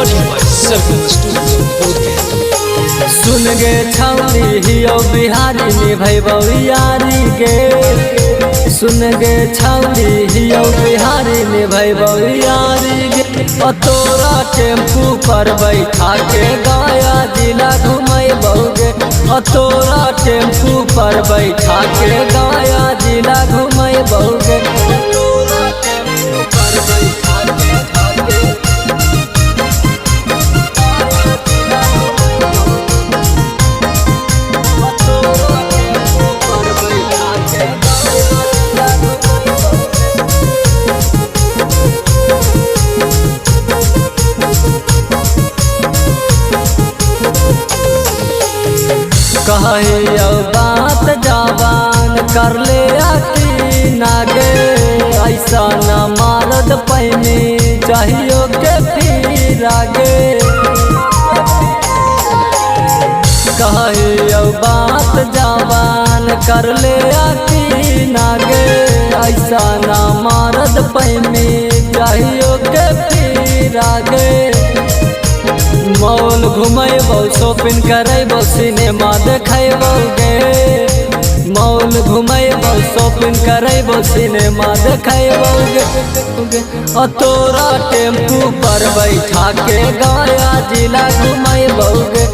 recording by Sargam Studio, Bodhgaya। सुन गे छौरी हियो बिहारी निभैबौ यारी गे, सुन गे छौरी हियो बिहारी निभैबौ यारी गे। तोरा टेम्पू पर बैठा के गया जिला घुमैबौ गे, तोरा टेम्पू पर बैठा के गया जिला घुमैबौ गे। तोरा टेम्पू पर बैठा के कहियो बात जवान कर ले आती नागे, ऐसा न मारद पैनी चाहियो के फिर आगे। कहियो बात जवान कर ले आती नागे, ऐसा न मारद पैनी चाहियो के फिर आगे। मॉल घुमैबौ शॉपिंग करैबौ सिनेमा देखैबौ गे, मॉल घुमैबौ शॉपिंग करैबौ सिनेमा देखैबौ गे। तोरा टेम्पू पर बैठा के गया जिला घुमैबौ गे,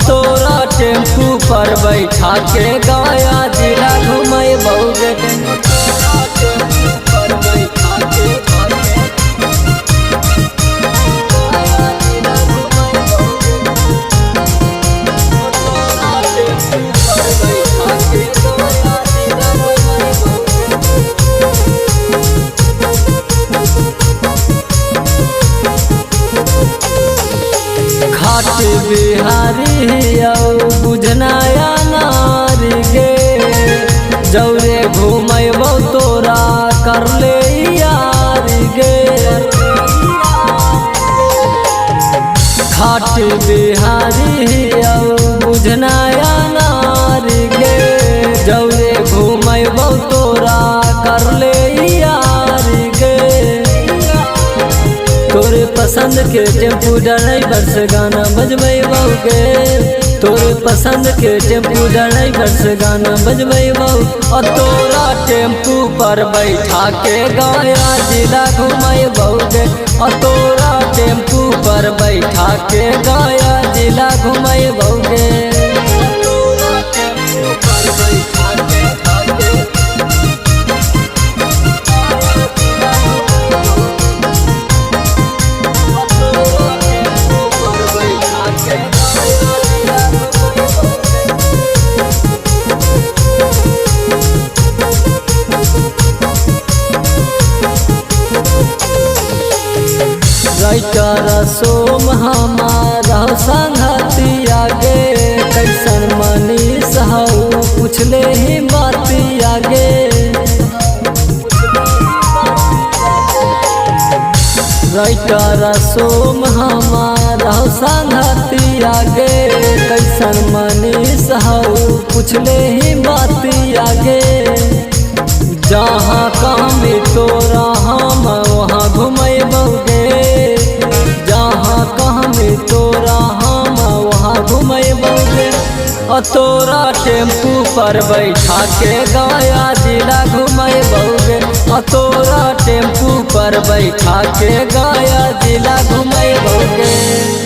तोरा टेम्पू पर बैठा के गया जिला घुमैबौ गे। घाट बिहारी बुझनाया नारी गे, जौरे घुमैबौ तोरा कर ले यारी गे। घाट बिहारी बुझनाया नारी गे, जौरे घुमैबौ तोरा कर ले यारी गे। तोरे पसंद के टेम्पू ड्राइवर से गाना बजबैबौ गे, तोरे पसंद के टेम्पू ड्राइवर से गाना बजबैबौ। तोरा टेम्पू पर बैठा के गया जिला घुमैबौ गे, तोरा टेम्पू पर बैठा के गया जिला घुमैबौ गे। राइटर सोम हमारा संगतिया गे, कैसन मनीष हऊ पूछले ही बातिया गे। राइटर सोम हमारा संगतिया गे, कैसन मनीष हऊ पूछले ही बातिया गे। जहाँ कहमी तोरा हम वहाँ घुमैबौ गे, जहाँ कहमी तोरा हम वहाँ घुमैबौ गे। तोरा टेम्पू पर बैठा के गया जिला घुमैबौ गे, तोरा टेम्पू पर बैठा के गया जिला घुमैबौ गे।